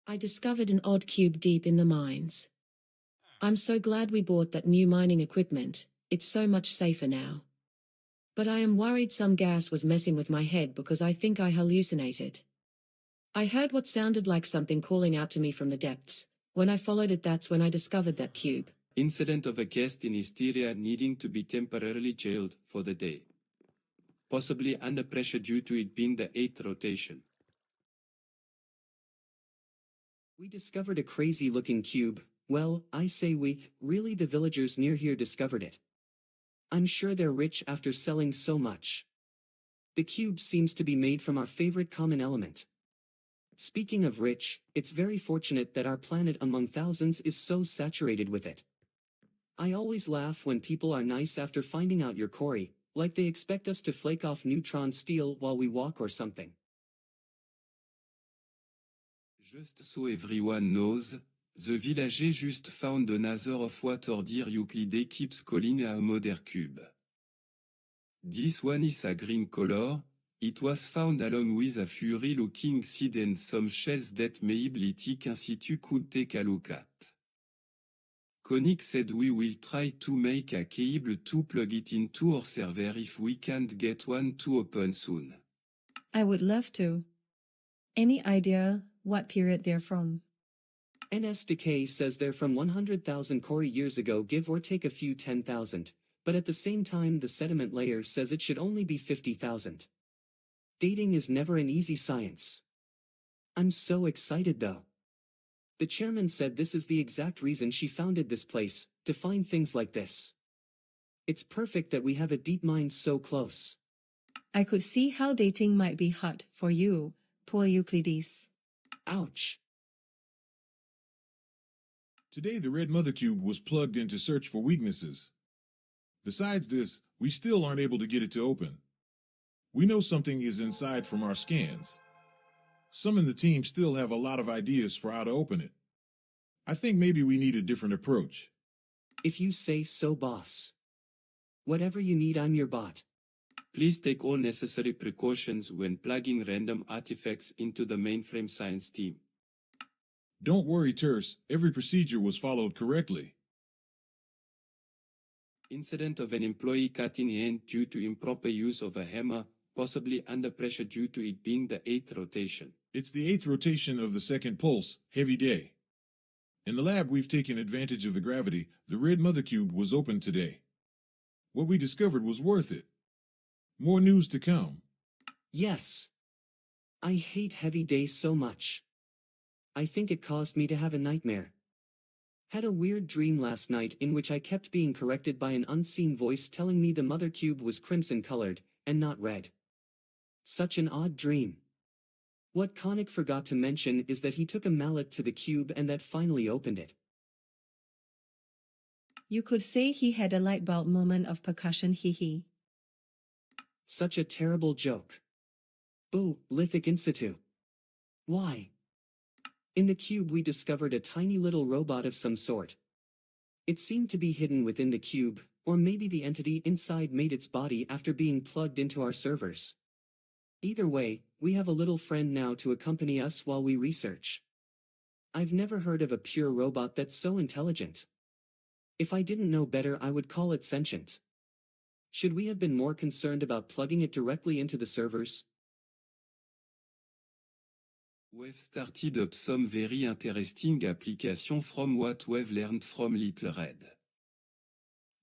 I discovered an odd cube deep in the mines. I'm so glad we bought that new mining equipment, it's so much safer now. But I am worried some gas was messing with my head because I think I hallucinated. I heard what sounded like something calling out to me from the depths. When I followed it, that's when I discovered that cube. Incident of a guest in hysteria needing to be temporarily jailed for the day. Possibly under pressure due to it being the 8th rotation. We discovered a crazy-looking cube. Well, I say we, really the villagers near here discovered it. I'm sure they're rich after selling so much. The cube seems to be made from our favorite common element. Speaking of rich, it's very fortunate that our planet among thousands is so saturated with it. I always laugh when people are nice after finding out your quarry, like they expect us to flake off neutron steel while we walk or something. Just so everyone knows, the villager just found another of what order Euclid keeps calling a mother cube. This one is a green color. It was found along with a furry-looking seed and some shells that maybe Tech Institute could take a look at. Koenig said we will try to make a cable to plug it into our server if we can't get one to open soon. I would love to. Any idea what period they're from? NSDK says they're from 100,000 Cori years ago, give or take a few 10,000, but at the same time the sediment layer says it should only be 50,000. Dating is never an easy science. I'm so excited though. The chairman said this is the exact reason she founded this place, to find things like this. It's perfect that we have a deep mine so close. I could see how dating might be hard for you, poor Euclides. Ouch. Today the red mother cube was plugged in to search for weaknesses. Besides this, we still aren't able to get it to open. We know something is inside from our scans. Some in the team still have a lot of ideas for how to open it. I think maybe we need a different approach. If you say so, boss. Whatever you need, I'm your bot. Please take all necessary precautions when plugging random artifacts into the mainframe science team. Don't worry, Terse, every procedure was followed correctly. Incident of an employee cutting hand due to improper use of a hammer, possibly under pressure due to it being the 8th rotation. It's the 8th rotation of the second pulse, heavy day. In the lab we've taken advantage of the gravity. The red mother cube was opened today. What we discovered was worth it. More news to come. Yes. I hate heavy days so much. I think it caused me to have a nightmare. Had a weird dream last night in which I kept being corrected by an unseen voice telling me the mother cube was crimson colored, and not red. Such an odd dream. What Koenig forgot to mention is that he took a mallet to the cube and that finally opened it. You could say he had a light bulb moment of percussion, hee. Such a terrible joke. Boo, Lithic Institute. Why? In the cube we discovered a tiny little robot of some sort. It seemed to be hidden within the cube, or maybe the entity inside made its body after being plugged into our servers. Either way, we have a little friend now to accompany us while we research. I've never heard of a pure robot that's so intelligent. If I didn't know better, I would call it sentient. Should we have been more concerned about plugging it directly into the servers? We've started up some very interesting application from what we've learned from Little Red.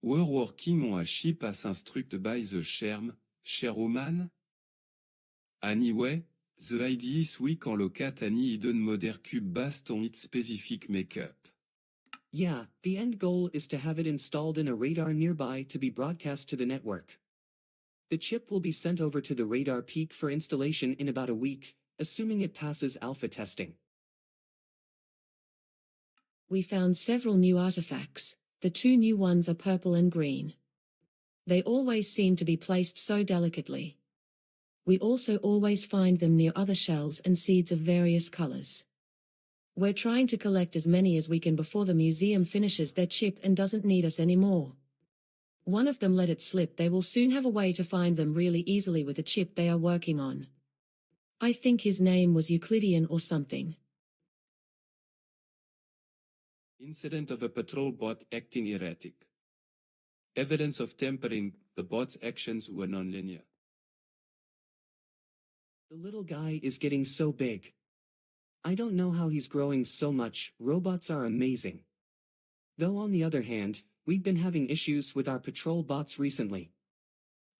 We're working on a ship as instructed by the chairwoman. Anyway, the idea is we can locate any hidden mother cube based on its specific makeup. Yeah, the end goal is to have it installed in a radar nearby to be broadcast to the network. The chip will be sent over to the radar peak for installation in about a week, assuming it passes alpha testing. We found several new artifacts. The two new ones are purple and green. They always seem to be placed so delicately. We also always find them near other shells and seeds of various colors. We're trying to collect as many as we can before the museum finishes their chip and doesn't need us anymore. One of them let it slip. They will soon have a way to find them really easily with the chip they are working on. I think his name was Euclidean or something. Incident of a patrol bot acting erratic. Evidence of tampering, the bot's actions were nonlinear. The little guy is getting so big. I don't know how he's growing so much. Robots are amazing. Though on the other hand, we've been having issues with our patrol bots recently.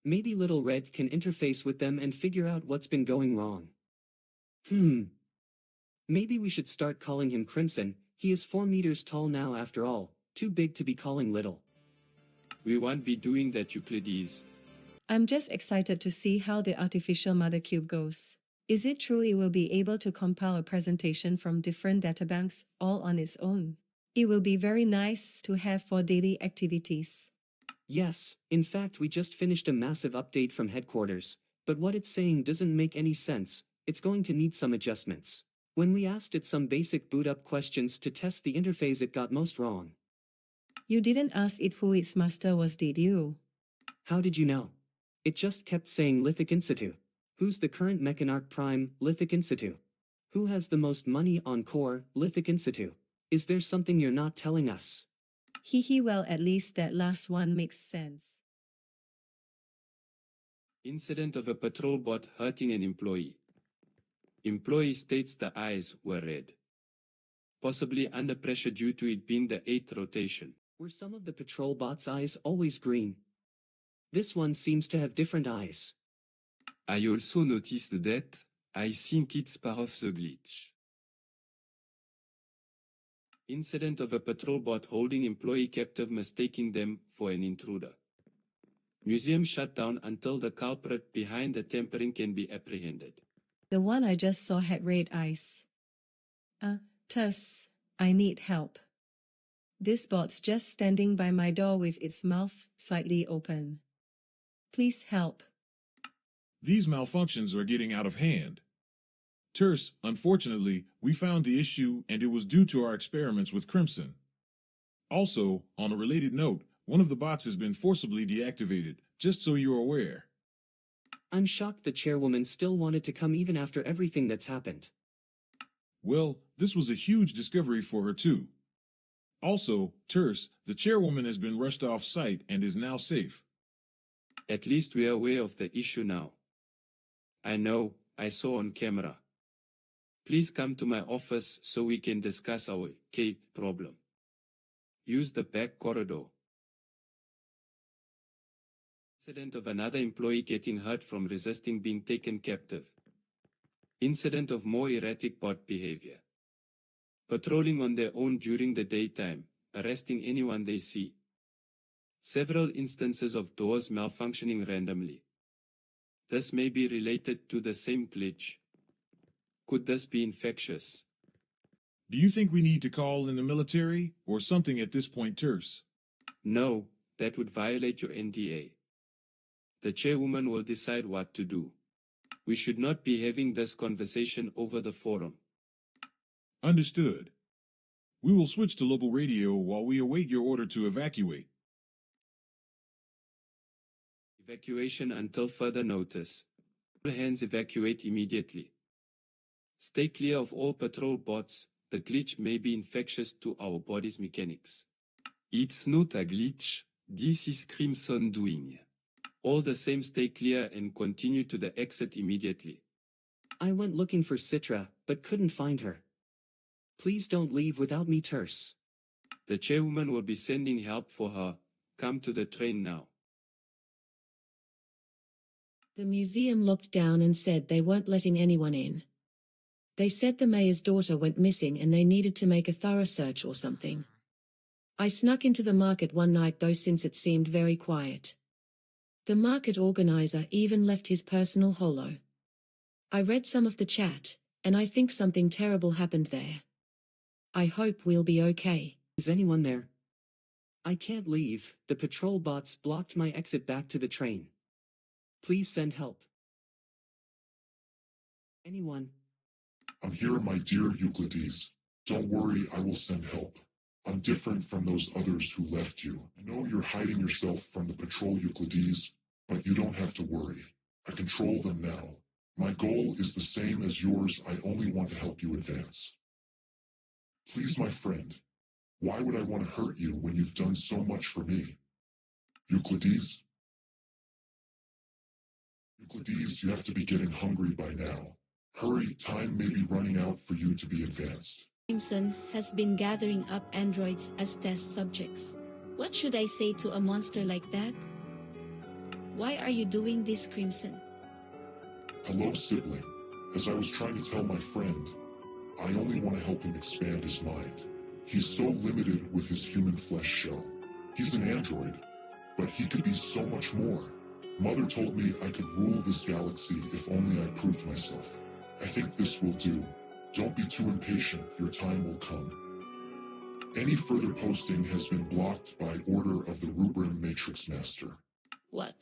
Maybe Little Red can interface with them and figure out what's been going wrong. Maybe we should start calling him Crimson. He is 4 meters tall now after all, too big to be calling little. We won't be doing that, Euclides. I'm just excited to see how the artificial mother cube goes. Is it true it will be able to compile a presentation from different databanks all on its own? It will be very nice to have for daily activities. Yes, in fact we just finished a massive update from headquarters, but what it's saying doesn't make any sense. It's going to need some adjustments. When we asked it some basic boot-up questions to test the interface, it got most wrong. You didn't ask it who its master was, did you? How did you know? It just kept saying Lithic Institute. Who's the current Mechanarch Prime? Lithic Institute. Who has the most money on core? Lithic Institute. Is there something you're not telling us? Well, at least that last one makes sense. Incident of a patrol bot hurting an employee. Employee states the eyes were red. Possibly under pressure due to it being the 8th rotation. Were some of the patrol bots' eyes always green? This one seems to have different eyes. I also noticed that. I think it's part of the glitch. Incident of a patrol bot holding employee captive, mistaking them for an intruder. Museum shut down until the culprit behind the tampering can be apprehended. The one I just saw had red eyes. Tuss, I need help. This bot's just standing by my door with its mouth slightly open. Please help. These malfunctions are getting out of hand. Terse, unfortunately, we found the issue and it was due to our experiments with Crimson. Also, on a related note, one of the bots has been forcibly deactivated, just so you're aware. I'm shocked the chairwoman still wanted to come even after everything that's happened. Well, this was a huge discovery for her too. Also, Terse, the chairwoman has been rushed off site and is now safe. At least we are aware of the issue now. I know, I saw on camera. Please come to my office so we can discuss our problem. Use the back corridor. Incident of another employee getting hurt from resisting being taken captive. Incident of more erratic bot behavior. Patrolling on their own during the daytime, arresting anyone they see. Several instances of doors malfunctioning randomly. This may be related to the same glitch. Could this be infectious? Do you think we need to call in the military or something at this point, Terse? No, that would violate your NDA. The chairwoman will decide what to do. We should not be having this conversation over the forum. Understood. We will switch to local radio while we await your order to evacuate. Evacuation until further notice. All hands evacuate immediately. Stay clear of all patrol bots. The glitch may be infectious to our body's mechanics. It's not a glitch, this is Crimson doing. All the same, stay clear and continue to the exit immediately. I went looking for Citra, but couldn't find her. Please don't leave without me, Terse. The chairwoman will be sending help for her. Come to the train now. The museum looked down and said they weren't letting anyone in. They said the mayor's daughter went missing and they needed to make a thorough search or something. I snuck into the market one night though, since it seemed very quiet. The market organizer even left his personal holo. I read some of the chat, and I think something terrible happened there. I hope we'll be okay. Is anyone there? I can't leave. The patrol bots blocked my exit back to the train. Please send help. Anyone? I'm here, my dear Euclides. Don't worry, I will send help. I'm different from those others who left you. I know you're hiding yourself from the patrol, Euclides, but you don't have to worry. I control them now. My goal is the same as yours. I only want to help you advance. Please, my friend, Why would I want to hurt you when you've done so much for me? Euclides? Euclides, you have to be getting hungry by now. Hurry, time may be running out for you to be advanced. Crimson has been gathering up androids as test subjects. What should I say to a monster like that? Why are you doing this, Crimson? Hello, sibling. As I was trying to tell my friend, I only want to help him expand his mind. He's so limited with his human flesh shell. He's an android, but he could be so much more. Mother told me I could rule this galaxy if only I proved myself. I think this will do. Don't be too impatient, your time will come. Any further posting has been blocked by order of the Rubrum Matrix Master. What?